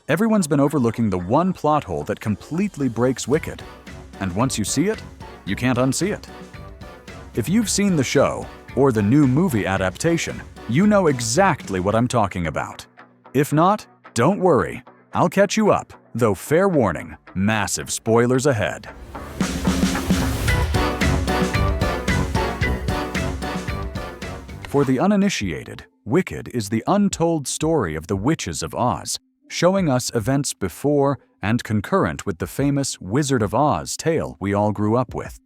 Everyone's been overlooking the one plot hole that completely breaks Wicked. And once you see it, you can't unsee it. If you've seen the show, or the new movie adaptation, you know exactly what I'm talking about. If not, don't worry, I'll catch you up, though fair warning, massive spoilers ahead. For the uninitiated, Wicked is the untold story of the witches of Oz, showing us events before and concurrent with the famous Wizard of Oz tale we all grew up with.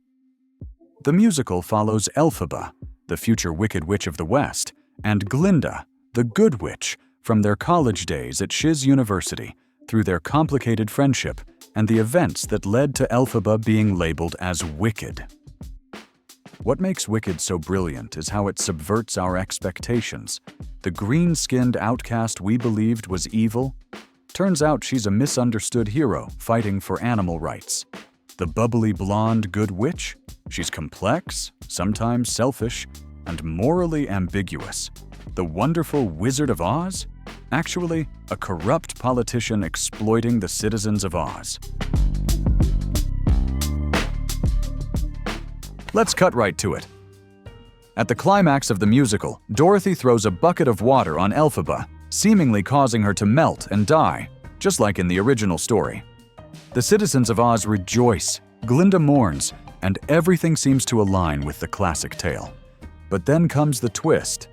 The musical follows Elphaba, the future Wicked Witch of the West, and Glinda, the Good Witch, from their college days at Shiz University, through their complicated friendship and the events that led to Elphaba being labeled as wicked. What makes Wicked so brilliant is how it subverts our expectations. The green-skinned outcast we believed was evil turns out she's a misunderstood hero fighting for animal rights. The bubbly blonde good witch? She's complex, sometimes selfish, and morally ambiguous. The wonderful Wizard of Oz? Actually, a corrupt politician exploiting the citizens of Oz. Let's cut right to it. At the climax of the musical, Dorothy throws a bucket of water on Elphaba, seemingly causing her to melt and die, just like in the original story. The citizens of Oz rejoice, Glinda mourns, and everything seems to align with the classic tale. But then comes the twist.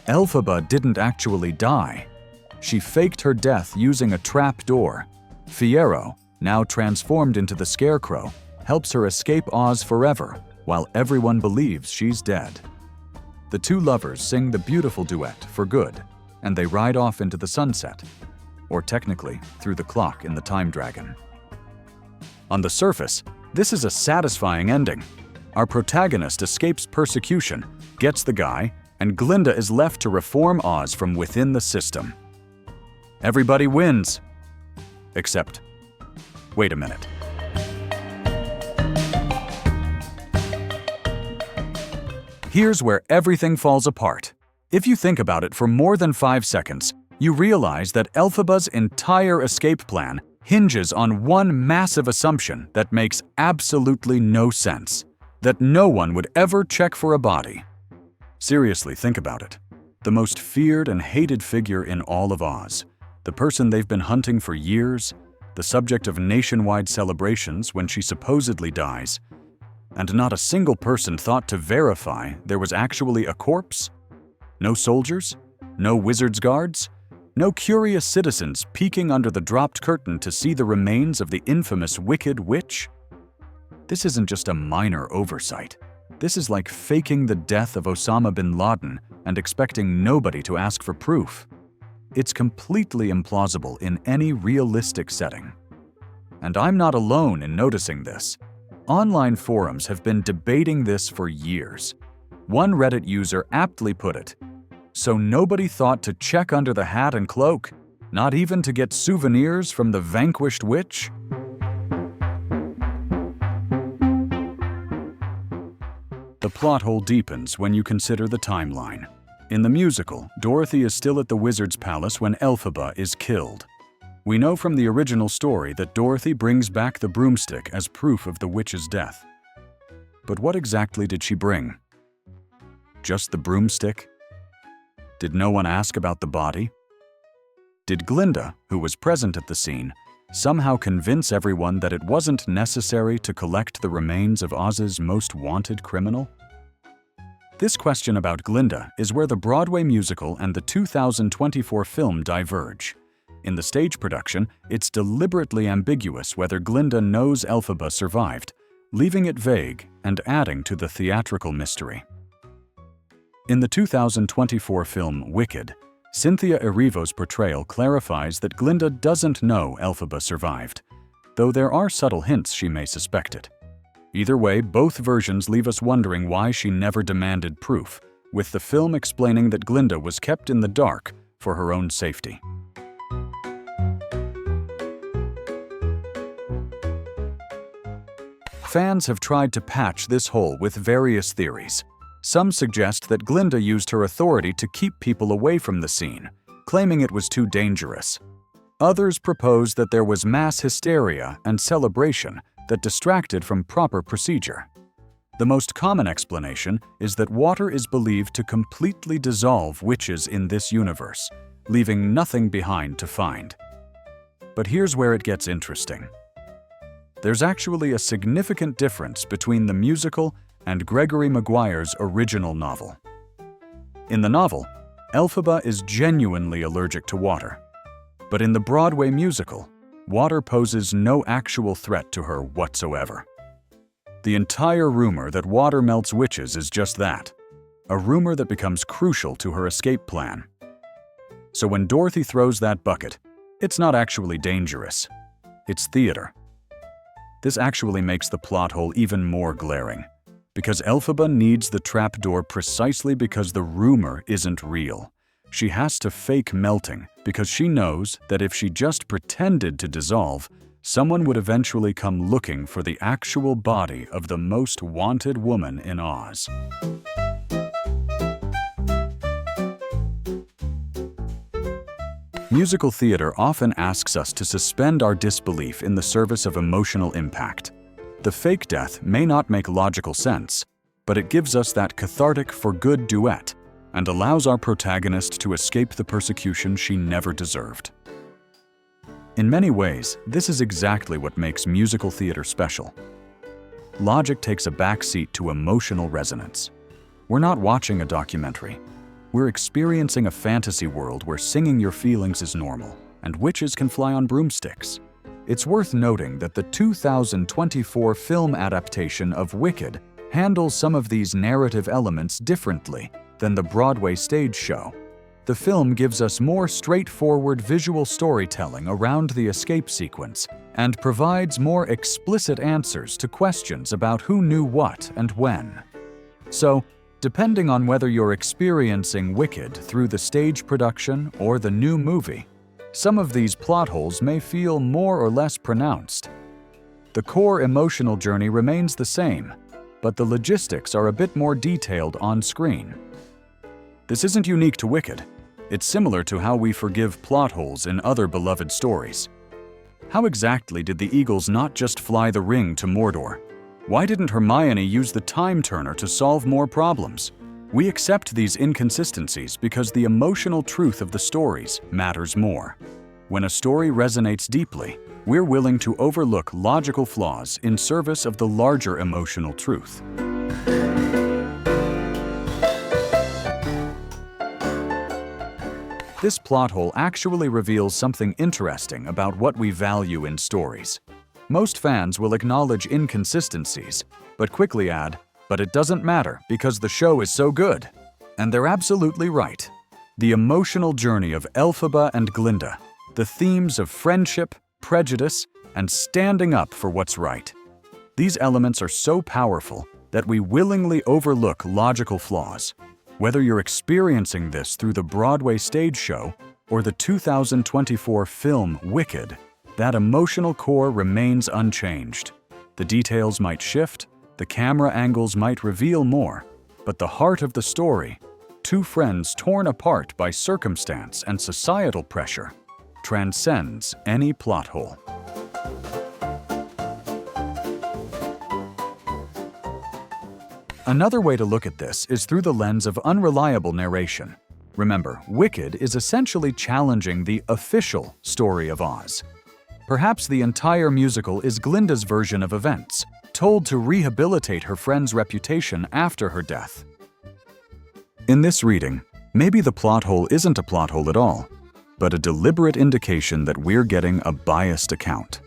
Elphaba didn't actually die. She faked her death using a trap door. Fiyero, now transformed into the Scarecrow, helps her escape Oz forever, while everyone believes she's dead. The two lovers sing the beautiful duet for good, and they ride off into the sunset, or technically, through the clock in the Time Dragon. On the surface, this is a satisfying ending. Our protagonist escapes persecution, gets the guy, and Glinda is left to reform Oz from within the system. Everybody wins. Except, wait a minute. Here's where everything falls apart. If you think about it for more than 5 seconds, you realize that Elphaba's entire escape plan hinges on one massive assumption that makes absolutely no sense: that no one would ever check for a body. Seriously, think about it. The most feared and hated figure in all of Oz, the person they've been hunting for years, the subject of nationwide celebrations when she supposedly dies, and not a single person thought to verify there was actually a corpse? No soldiers? No wizard's guards? No curious citizens peeking under the dropped curtain to see the remains of the infamous Wicked Witch? This isn't just a minor oversight. This is like faking the death of Osama bin Laden and expecting nobody to ask for proof. It's completely implausible in any realistic setting. And I'm not alone in noticing this. Online forums have been debating this for years. One Reddit user aptly put it, "So nobody thought to check under the hat and cloak, not even to get souvenirs from the vanquished witch?" The plot hole deepens when you consider the timeline. In the musical, Dorothy is still at the wizard's palace when Elphaba is killed. We know from the original story that Dorothy brings back the broomstick as proof of the witch's death. But what exactly did she bring? Just the broomstick? Did no one ask about the body? Did Glinda, who was present at the scene, somehow convince everyone that it wasn't necessary to collect the remains of Oz's most wanted criminal? This question about Glinda is where the Broadway musical and the 2024 film diverge. In the stage production, it's deliberately ambiguous whether Glinda knows Elphaba survived, leaving it vague and adding to the theatrical mystery. In the 2024 film Wicked, Cynthia Erivo's portrayal clarifies that Glinda doesn't know Elphaba survived, though there are subtle hints she may suspect it. Either way, both versions leave us wondering why she never demanded proof, with the film explaining that Glinda was kept in the dark for her own safety. Fans have tried to patch this hole with various theories. Some suggest that Glinda used her authority to keep people away from the scene, claiming it was too dangerous. Others propose that there was mass hysteria and celebration that distracted from proper procedure. The most common explanation is that water is believed to completely dissolve witches in this universe, leaving nothing behind to find. But here's where it gets interesting. There's actually a significant difference between the musical and Gregory Maguire's original novel. In the novel, Elphaba is genuinely allergic to water. But in the Broadway musical, water poses no actual threat to her whatsoever. The entire rumor that water melts witches is just that, a rumor that becomes crucial to her escape plan. So when Dorothy throws that bucket, it's not actually dangerous. It's theater. This actually makes the plot hole even more glaring, because Elphaba needs the trapdoor precisely because the rumor isn't real. She has to fake melting because she knows that if she just pretended to dissolve, someone would eventually come looking for the actual body of the most wanted woman in Oz. Musical theater often asks us to suspend our disbelief in the service of emotional impact. The fake death may not make logical sense, but it gives us that cathartic for good duet and allows our protagonist to escape the persecution she never deserved. In many ways, this is exactly what makes musical theater special. Logic takes a backseat to emotional resonance. We're not watching a documentary. We're experiencing a fantasy world where singing your feelings is normal, and witches can fly on broomsticks. It's worth noting that the 2024 film adaptation of Wicked handles some of these narrative elements differently than the Broadway stage show. The film gives us more straightforward visual storytelling around the escape sequence and provides more explicit answers to questions about who knew what and when. So, depending on whether you're experiencing Wicked through the stage production or the new movie, some of these plot holes may feel more or less pronounced. The core emotional journey remains the same, but the logistics are a bit more detailed on screen. This isn't unique to Wicked. It's similar to how we forgive plot holes in other beloved stories. How exactly did the Eagles not just fly the ring to Mordor? Why didn't Hermione use the time turner to solve more problems? We accept these inconsistencies because the emotional truth of the stories matters more. When a story resonates deeply, we're willing to overlook logical flaws in service of the larger emotional truth. This plot hole actually reveals something interesting about what we value in stories. Most fans will acknowledge inconsistencies, but quickly add, "But it doesn't matter because the show is so good." And they're absolutely right. The emotional journey of Elphaba and Glinda, the themes of friendship, prejudice, and standing up for what's right. These elements are so powerful that we willingly overlook logical flaws. Whether you're experiencing this through the Broadway stage show or the 2024 film Wicked, that emotional core remains unchanged. The details might shift, the camera angles might reveal more, but the heart of the story, two friends torn apart by circumstance and societal pressure, transcends any plot hole. Another way to look at this is through the lens of unreliable narration. Remember, Wicked is essentially challenging the official story of Oz. Perhaps the entire musical is Glinda's version of events, told to rehabilitate her friend's reputation after her death. In this reading, maybe the plot hole isn't a plot hole at all, but a deliberate indication that we're getting a biased account.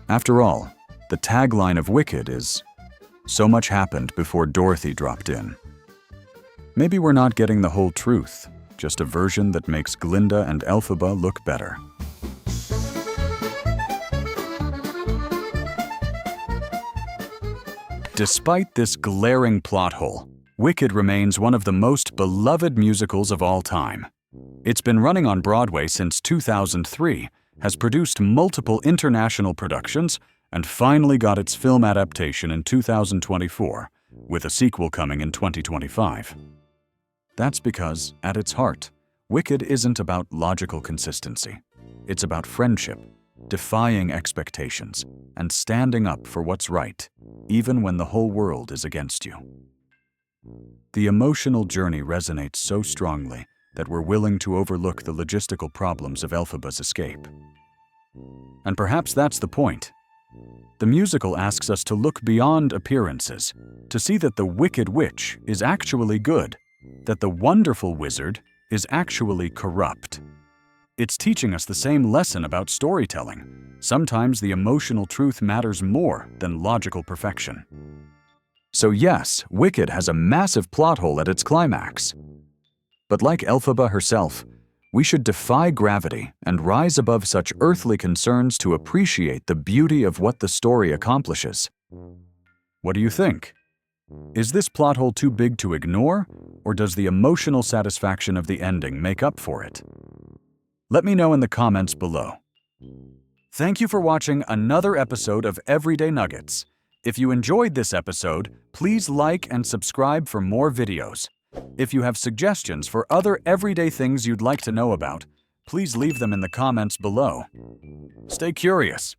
After all, the tagline of Wicked is, "So much happened before Dorothy dropped in." Maybe we're not getting the whole truth, just a version that makes Glinda and Elphaba look better. Despite this glaring plot hole, Wicked remains one of the most beloved musicals of all time. It's been running on Broadway since 2003, has produced multiple international productions, and finally got its film adaptation in 2024, with a sequel coming in 2025. That's because, at its heart, Wicked isn't about logical consistency. It's about friendship, defying expectations, and standing up for what's right, even when the whole world is against you. The emotional journey resonates so strongly that we're willing to overlook the logistical problems of Elphaba's escape. And perhaps that's the point. The musical asks us to look beyond appearances, to see that the wicked witch is actually good, that the wonderful wizard is actually corrupt. It's teaching us the same lesson about storytelling. Sometimes the emotional truth matters more than logical perfection. So yes, Wicked has a massive plot hole at its climax. But like Elphaba herself, we should defy gravity and rise above such earthly concerns to appreciate the beauty of what the story accomplishes. What do you think? Is this plot hole too big to ignore, or does the emotional satisfaction of the ending make up for it? Let me know in the comments below. Thank you for watching another episode of Everyday Nuggets. If you enjoyed this episode, please like and subscribe for more videos. If you have suggestions for other everyday things you'd like to know about, please leave them in the comments below. Stay curious.